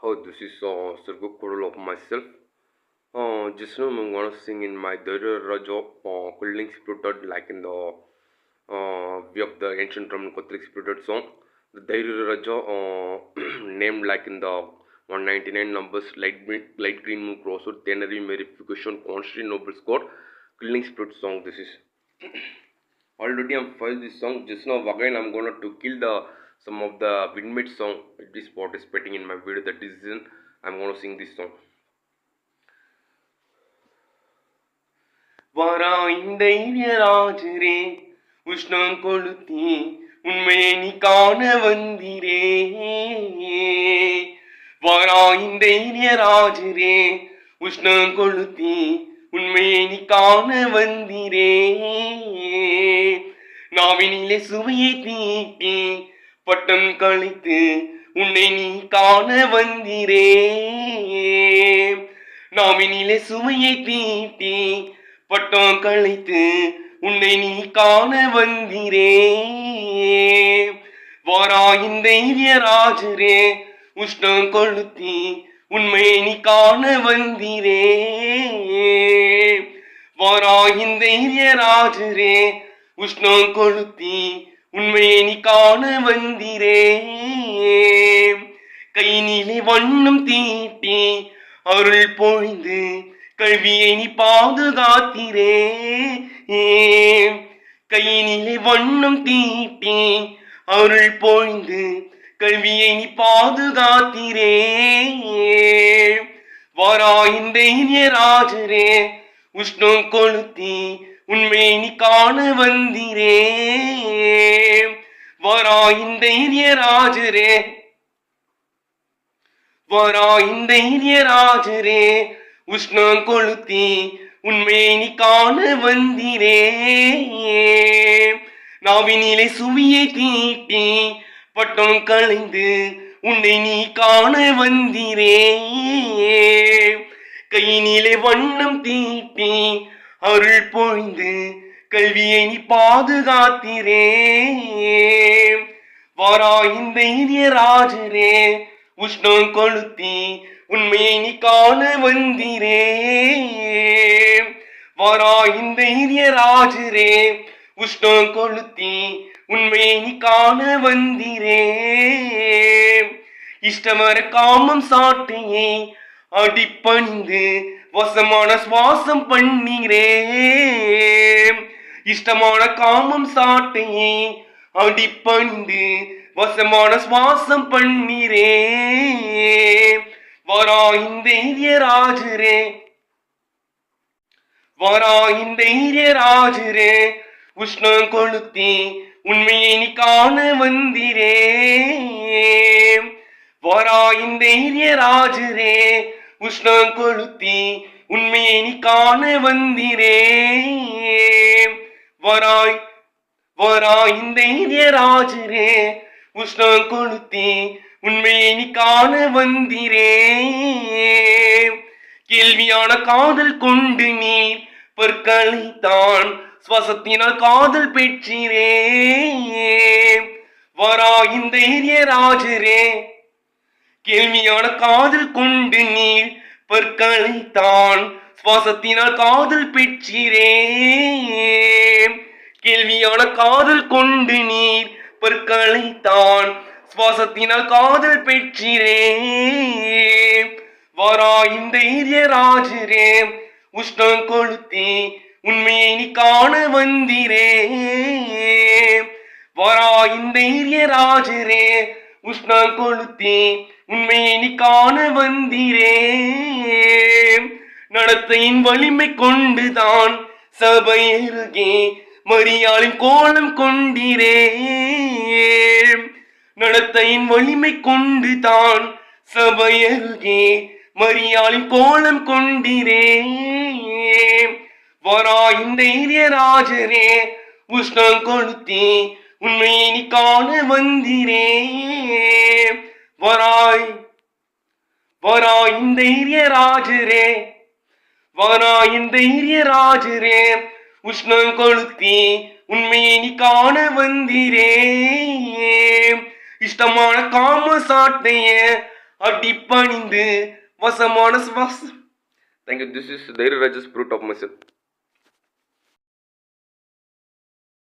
Oh, this is Surguk Kodal of myself. Just now I'm gonna sing in my Dara Rajo Kulding Spirited, like in the way of the ancient Roman Catholic spirited song. The Dara Rajo named like in the 199 numbers, light green moon crossroad, Tenary verification, Constantinople score, Kulding Spirit song. This is already I'm filed this song. Just now again I'm gonna to kill the some of the windmate song. It is participating in my video. That is reason I'm gonna sing this song. தைரியராஜரே உஷ்ணம் கொளுத்தி உண்மையை நீ காண வந்திரே தைரியராஜரே உஷ்ணம் கொளுத்தி உண்மையை நீ காண வந்திரே நாவினிலே சுவையை தீட்டி பட்டம் கழித்து உன்னை நீ காண வந்திரே நாவினிலே சுவையை தீட்டி பட்டம் கழித்து உன்னை நீ காண வந்திரே தைரியராஜரே உஷ்ணம் கொளுத்தி உண்மையை நீ காண வந்திரே தைரியராஜரே உஷ்ணம் கொளுத்தி உண்மையை நீ காண வந்திரே கையினிலே வண்ணம் தீட்டி அருள் பொழிந்து கல்வியை நீ பாதுகாத்திரே கையினிலே வண்ணம் தீட்டி அருள் பொழிந்து கல்வியை நீ பாதுகாத்திரே தைரியராஜரே உஷ்ணம் கொளுத்தி உண்மையை நீ காண வந்திரே தைரியராஜரே தைரியராஜரே உஷ்ணம் கொளுத்தி உண்மையை நீ காண வந்திரே நாவினிலே சுவியை தீட்டி பட்டம் களைந்து உன்னை நீ காண வந்திரே கையினிலே வண்ணம் தீட்டி அருள் பொழிந்து கல்வியை நீ பாதுகாத்திரே தைரியராஜரே உஷ்ணம் கொளுத்தி உண்மையை நீ காண வந்திரே தைரியராஜரே உஷ்ணம் கொளுத்தி உண்மையை நீ காண வந்திரே இஷ்டமர காமம் சாட்டையை அடிப்பணிந்து வசமான சுவாசம் பண்ணீரே இஷ்டமான காமம் சாட்டையை அடிப்பணிந்து வசமான சுவாசம் பண்ணீரே தைரியராஜரே தைரியராஜரே உஷ்ணம் கொளுத்தி உண்மையை நீ காண வந்திரே தைரியராஜரே உஷ்ணம் கொளுத்தி உண்மையை நீ காண வந்திரே தைரியராஜரே உஷ்ணம் கொளுத்தி உண்மையை நீ காண வந்திரே கேள்வியான காதல் கொண்டு நீர் பற்களைத்தான் சுவாசத்தினால் காதல் பெற்றீரே தைரியராஜரே கேள்வியான காதல் கொண்டு நீர் பற்களைத்தான் சுவாசத்தினால் காதல் பெற்றீரே கேள்வியான காதல் கொண்டு நீர் பற்களைத்தான் சுவாசத்தினால் காதல் பெற்றீரே தைரியராஜரே உஷ்ணம் கொளுத்தி உண்மையை நீ காண வந்திரே தைரியராஜரே உஷ்ணம் கொளுத்தி உண்மையை நீ காண வந்திரே நடத்தையின் வலிமை கொண்டுதான் சபையருகே மரியாளின் கோலம் கொண்டிரே நடத்தையின் வலிமை கொண்டுதான் சபையருகே மரியாளின் கோலம் கொண்டிரே தைரியராஜரே உஷ்ணம் கொளுத்தி உண்மையை நீ காண வந்திரே தைரியராஜரே தைரியராஜரே உஷ்ணம் கொளுத்தி உண்மையை நீ காண வந்திரே இஷ்டமான காம சாட்டைய அடிப்பணிந்து வசமான சுவாசம். Thank you. This is Dhairya Raja's Fruit of Myself.